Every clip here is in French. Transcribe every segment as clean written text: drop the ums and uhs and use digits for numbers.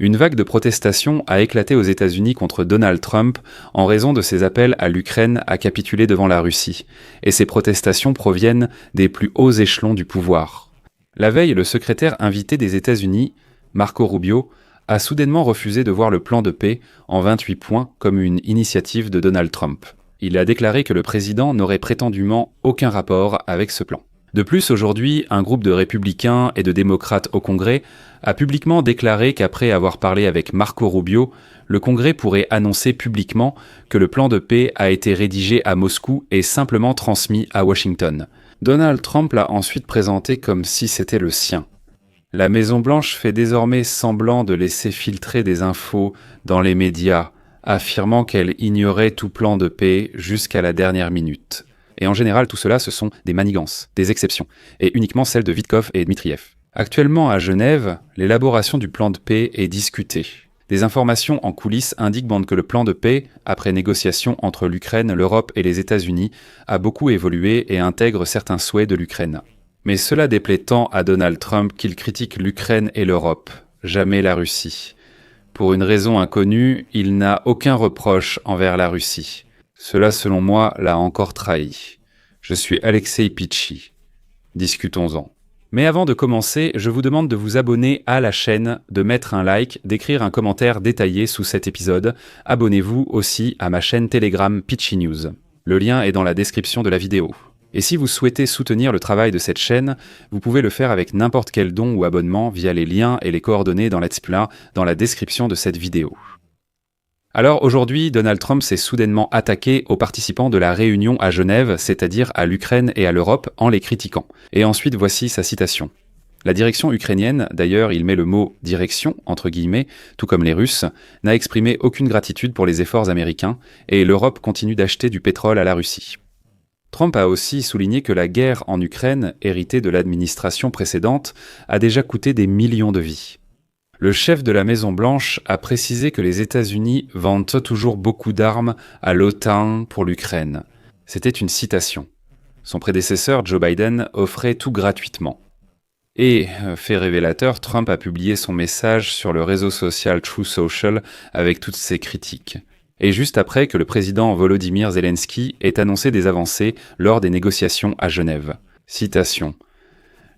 Une vague de protestations a éclaté aux États-Unis contre Donald Trump en raison de ses appels à l'Ukraine à capituler devant la Russie, et ces protestations proviennent des plus hauts échelons du pouvoir. La veille, le secrétaire invité des États-Unis, Marco Rubio, a soudainement refusé de voir le plan de paix en 28 points comme une initiative de Donald Trump. Il a déclaré que le président n'aurait prétendument aucun rapport avec ce plan. De plus, aujourd'hui, un groupe de républicains et de démocrates au Congrès a publiquement déclaré qu'après avoir parlé avec Marco Rubio, le Congrès pourrait annoncer publiquement que le plan de paix a été rédigé à Moscou et simplement transmis à Washington. Donald Trump l'a ensuite présenté comme si c'était le sien. La Maison-Blanche fait désormais semblant de laisser filtrer des infos dans les médias, affirmant qu'elle ignorait tout plan de paix jusqu'à la dernière minute. Et en général, tout cela, ce sont des manigances, des exceptions, et uniquement celles de Witkoff et Dmitriev. Actuellement, à Genève, l'élaboration du plan de paix est discutée. Des informations en coulisses indiquent que le plan de paix, après négociation entre l'Ukraine, l'Europe et les États-Unis, a beaucoup évolué et intègre certains souhaits de l'Ukraine. Mais cela déplaît tant à Donald Trump qu'il critique l'Ukraine et l'Europe, jamais la Russie. Pour une raison inconnue, il n'a aucun reproche envers la Russie. Cela, selon moi, l'a encore trahi. Je suis Alexei Pitchy. Discutons-en. Mais avant de commencer, je vous demande de vous abonner à la chaîne, de mettre un like, d'écrire un commentaire détaillé sous cet épisode. Abonnez-vous aussi à ma chaîne Telegram Pitchy News. Le lien est dans la description de la vidéo. Et si vous souhaitez soutenir le travail de cette chaîne, vous pouvez le faire avec n'importe quel don ou abonnement via les liens et les coordonnées dans la description de cette vidéo. Alors aujourd'hui, Donald Trump s'est soudainement attaqué aux participants de la réunion à Genève, c'est-à-dire à l'Ukraine et à l'Europe, en les critiquant. Et ensuite, voici sa citation. La direction ukrainienne, d'ailleurs il met le mot « direction » entre guillemets, tout comme les Russes, n'a exprimé aucune gratitude pour les efforts américains, et l'Europe continue d'acheter du pétrole à la Russie. Trump a aussi souligné que la guerre en Ukraine, héritée de l'administration précédente, a déjà coûté des millions de vies. Le chef de la Maison-Blanche a précisé que les États-Unis vendent toujours beaucoup d'armes à l'OTAN pour l'Ukraine. C'était une citation. Son prédécesseur, Joe Biden, offrait tout gratuitement. Et, fait révélateur, Trump a publié son message sur le réseau social Truth Social avec toutes ses critiques. Et juste après que le président Volodymyr Zelensky ait annoncé des avancées lors des négociations à Genève. Citation.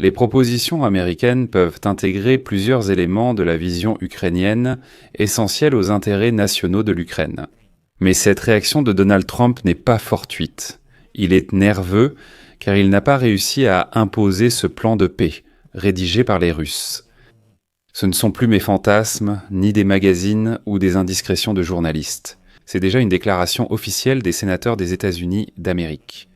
Les propositions américaines peuvent intégrer plusieurs éléments de la vision ukrainienne essentiels aux intérêts nationaux de l'Ukraine. Mais cette réaction de Donald Trump n'est pas fortuite. Il est nerveux car il n'a pas réussi à imposer ce plan de paix, rédigé par les Russes. Ce ne sont plus mes fantasmes, ni des magazines ou des indiscrétions de journalistes. C'est déjà une déclaration officielle des sénateurs des États-Unis d'Amérique.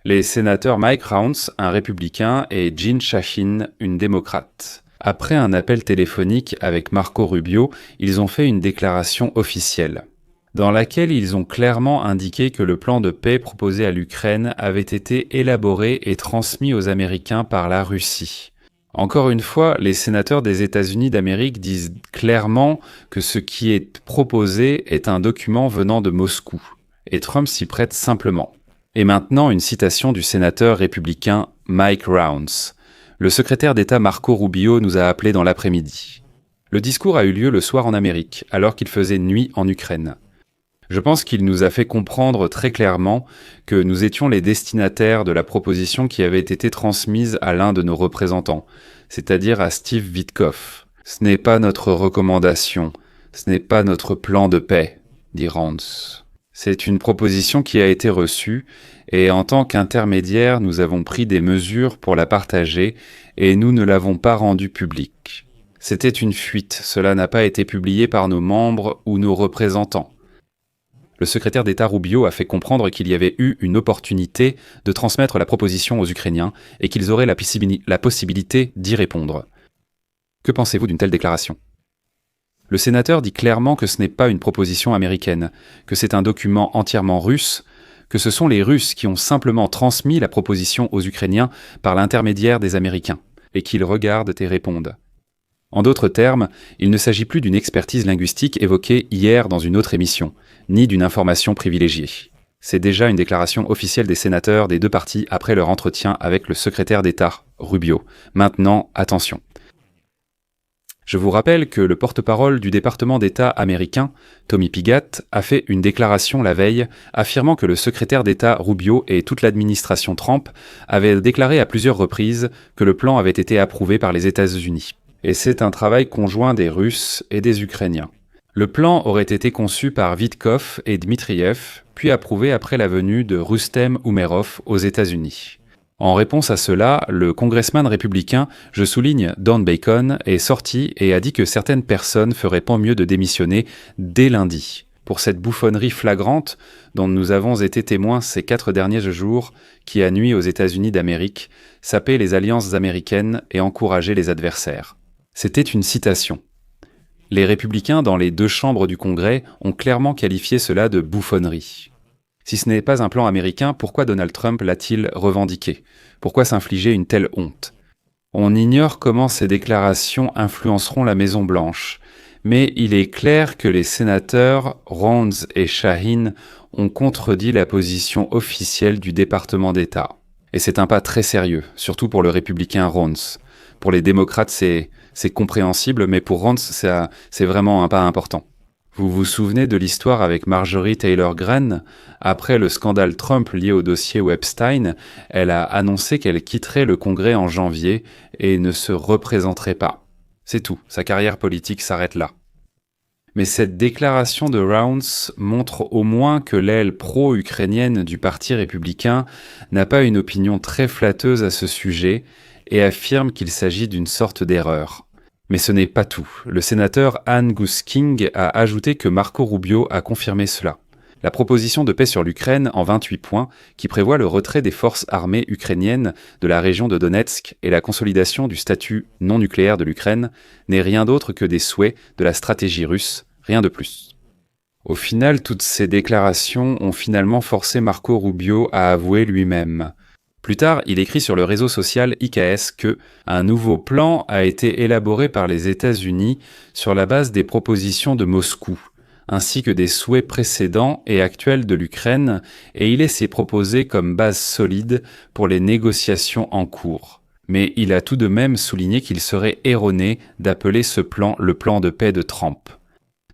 Les sénateurs Mike Rounds, un républicain, et Jeanne Shaheen, une démocrate. Après un appel téléphonique avec Marco Rubio, ils ont fait une déclaration officielle, dans laquelle ils ont clairement indiqué que le plan de paix proposé à l'Ukraine avait été élaboré et transmis aux Américains par la Russie. Encore une fois, les sénateurs des États-Unis d'Amérique disent clairement que ce qui est proposé est un document venant de Moscou, et Trump s'y prête simplement. Et maintenant, une citation du sénateur républicain Mike Rounds. Le secrétaire d'État Marco Rubio nous a appelés dans l'après-midi. Le discours a eu lieu le soir en Amérique, alors qu'il faisait nuit en Ukraine. Je pense qu'il nous a fait comprendre très clairement que nous étions les destinataires de la proposition qui avait été transmise à l'un de nos représentants, c'est-à-dire à Steve Witkoff. Ce n'est pas notre recommandation, ce n'est pas notre plan de paix, dit Rounds. C'est une proposition qui a été reçue et en tant qu'intermédiaire, nous avons pris des mesures pour la partager et nous ne l'avons pas rendue publique. C'était une fuite, cela n'a pas été publié par nos membres ou nos représentants. Le secrétaire d'État Rubio a fait comprendre qu'il y avait eu une opportunité de transmettre la proposition aux Ukrainiens et qu'ils auraient la possibilité d'y répondre. Que pensez-vous d'une telle déclaration ? Le sénateur dit clairement que ce n'est pas une proposition américaine, que c'est un document entièrement russe, que ce sont les Russes qui ont simplement transmis la proposition aux Ukrainiens par l'intermédiaire des Américains, et qu'ils regardent et répondent. En d'autres termes, il ne s'agit plus d'une expertise linguistique évoquée hier dans une autre émission, ni d'une information privilégiée. C'est déjà une déclaration officielle des sénateurs des deux partis après leur entretien avec le secrétaire d'État, Rubio. Maintenant, attention. Je vous rappelle que le porte-parole du département d'État américain, Tommy Pigott, a fait une déclaration la veille affirmant que le secrétaire d'État Rubio et toute l'administration Trump avaient déclaré à plusieurs reprises que le plan avait été approuvé par les États-Unis. Et c'est un travail conjoint des Russes et des Ukrainiens. Le plan aurait été conçu par Vitkov et Dmitriev, puis approuvé après la venue de Rustem Umerov aux États-Unis. En réponse à cela, le congressman républicain, je souligne Don Bacon, est sorti et a dit que certaines personnes feraient pas mieux de démissionner dès lundi. Pour cette bouffonnerie flagrante dont nous avons été témoins ces 4 derniers jours, qui a nui aux États-Unis d'Amérique, sapé les alliances américaines et encouragé les adversaires. C'était une citation. Les républicains dans les 2 chambres du Congrès ont clairement qualifié cela de bouffonnerie. Si ce n'est pas un plan américain, pourquoi Donald Trump l'a-t-il revendiqué? Pourquoi s'infliger une telle honte? On ignore comment ces déclarations influenceront la Maison-Blanche, mais il est clair que les sénateurs Rounds et Shaheen ont contredit la position officielle du département d'État. Et c'est un pas très sérieux, surtout pour le républicain Rounds. Pour les démocrates, c'est compréhensible, mais pour Rounds, c'est vraiment un pas important. Vous vous souvenez de l'histoire avec Marjorie Taylor Greene? Après le scandale Trump lié au dossier Epstein, elle a annoncé qu'elle quitterait le Congrès en janvier et ne se représenterait pas. C'est tout, sa carrière politique s'arrête là. Mais cette déclaration de Rounds montre au moins que l'aile pro-ukrainienne du Parti républicain n'a pas une opinion très flatteuse à ce sujet et affirme qu'il s'agit d'une sorte d'erreur. Mais ce n'est pas tout. Le sénateur Ann Gusking a ajouté que Marco Rubio a confirmé cela. La proposition de paix sur l'Ukraine en 28 points, qui prévoit le retrait des forces armées ukrainiennes de la région de Donetsk et la consolidation du statut non nucléaire de l'Ukraine, n'est rien d'autre que des souhaits de la stratégie russe, rien de plus. Au final, toutes ces déclarations ont finalement forcé Marco Rubio à avouer lui-même. Plus tard, il écrit sur le réseau social IKS que un nouveau plan a été élaboré par les États-Unis sur la base des propositions de Moscou, ainsi que des souhaits précédents et actuels de l'Ukraine, et il laissé proposer comme base solide pour les négociations en cours. Mais il a tout de même souligné qu'il serait erroné d'appeler ce plan le plan de paix de Trump.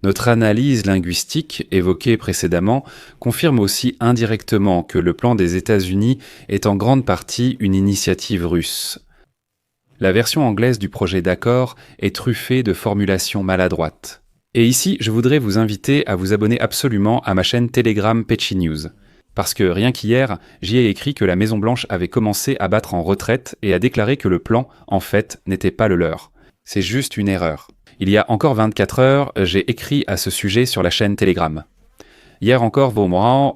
Notre analyse linguistique, évoquée précédemment, confirme aussi indirectement que le plan des États-Unis est en grande partie une initiative russe. La version anglaise du projet d'accord est truffée de formulations maladroites. Et ici, je voudrais vous inviter à vous abonner absolument à ma chaîne Telegram Peachy News. Parce que rien qu'hier, j'y ai écrit que la Maison-Blanche avait commencé à battre en retraite et à déclarer que le plan, en fait, n'était pas le leur. C'est juste une erreur. Il y a encore 24 heures, j'ai écrit à ce sujet sur la chaîne Telegram. Hier encore,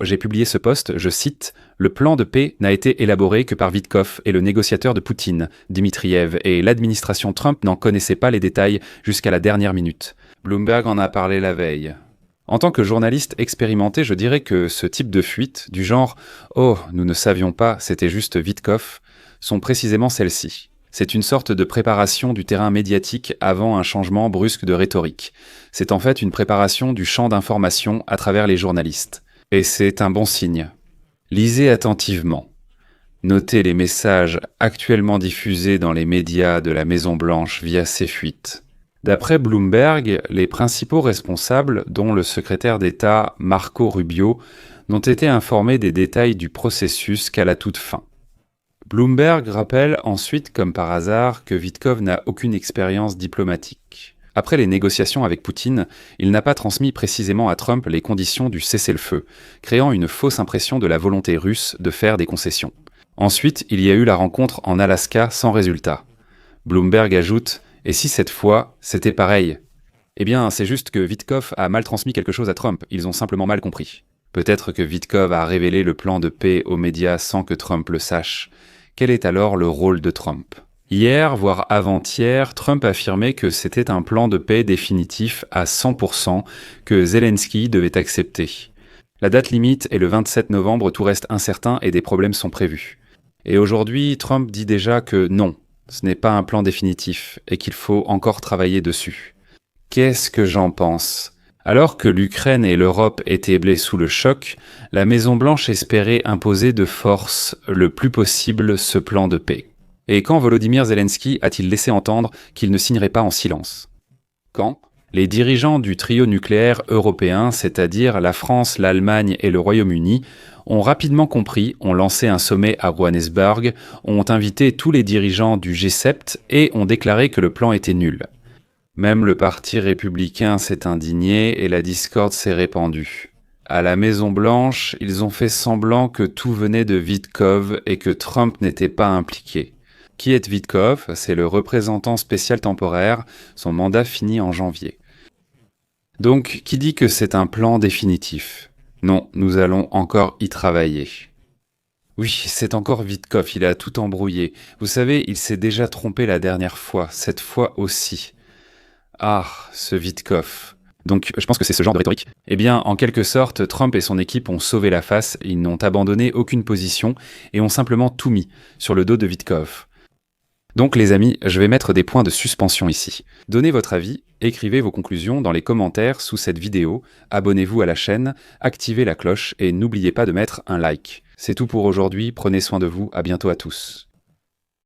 j'ai publié ce post, je cite « Le plan de paix n'a été élaboré que par Vitkov et le négociateur de Poutine, Dmitriev, et l'administration Trump n'en connaissait pas les détails jusqu'à la dernière minute. Bloomberg en a parlé la veille. » En tant que journaliste expérimenté, je dirais que ce type de fuite, du genre « Oh, nous ne savions pas, c'était juste Vitkov », sont précisément celles-ci. C'est une sorte de préparation du terrain médiatique avant un changement brusque de rhétorique. C'est en fait une préparation du champ d'information à travers les journalistes. Et c'est un bon signe. Lisez attentivement. Notez les messages actuellement diffusés dans les médias de la Maison-Blanche via ces fuites. D'après Bloomberg, les principaux responsables, dont le secrétaire d'État Marco Rubio, n'ont été informés des détails du processus qu'à la toute fin. Bloomberg rappelle ensuite, comme par hasard, que Vitkov n'a aucune expérience diplomatique. Après les négociations avec Poutine, il n'a pas transmis précisément à Trump les conditions du cessez-le-feu, créant une fausse impression de la volonté russe de faire des concessions. Ensuite, il y a eu la rencontre en Alaska sans résultat. Bloomberg ajoute « Et si cette fois, c'était pareil ?» Eh bien, c'est juste que Vitkov a mal transmis quelque chose à Trump, ils ont simplement mal compris. Peut-être que Vitkov a révélé le plan de paix aux médias sans que Trump le sache. Quel est alors le rôle de Trump? Hier, voire avant-hier, Trump affirmait que c'était un plan de paix définitif à 100% que Zelensky devait accepter. La date limite est le 27 novembre, tout reste incertain et des problèmes sont prévus. Et aujourd'hui, Trump dit déjà que non, ce n'est pas un plan définitif et qu'il faut encore travailler dessus. Qu'est-ce que j'en pense ? Alors que l'Ukraine et l'Europe étaient sous le choc, la Maison-Blanche espérait imposer de force le plus possible ce plan de paix. Et quand Volodymyr Zelensky a-t-il laissé entendre qu'il ne signerait pas en silence? Quand les dirigeants du trio nucléaire européen, c'est-à-dire la France, l'Allemagne et le Royaume-Uni, ont rapidement compris, ont lancé un sommet à Johannesburg, ont invité tous les dirigeants du G7 et ont déclaré que le plan était nul. Même le parti républicain s'est indigné et la discorde s'est répandue. À la Maison-Blanche, ils ont fait semblant que tout venait de Witkow et que Trump n'était pas impliqué. Qui est Witkow? C'est le représentant spécial temporaire, son mandat finit en janvier. Donc, qui dit que c'est un plan définitif? Non, nous allons encore y travailler. Oui, c'est encore Witkow, il a tout embrouillé. Vous savez, il s'est déjà trompé la dernière fois, cette fois aussi. Ah, ce Witkow. Donc, je pense que c'est ce genre de rhétorique. Eh bien, en quelque sorte, Trump et son équipe ont sauvé la face, ils n'ont abandonné aucune position et ont simplement tout mis sur le dos de Witkow. Donc les amis, je vais mettre des points de suspension ici. Donnez votre avis, écrivez vos conclusions dans les commentaires sous cette vidéo, abonnez-vous à la chaîne, activez la cloche et n'oubliez pas de mettre un like. C'est tout pour aujourd'hui, prenez soin de vous, à bientôt à tous.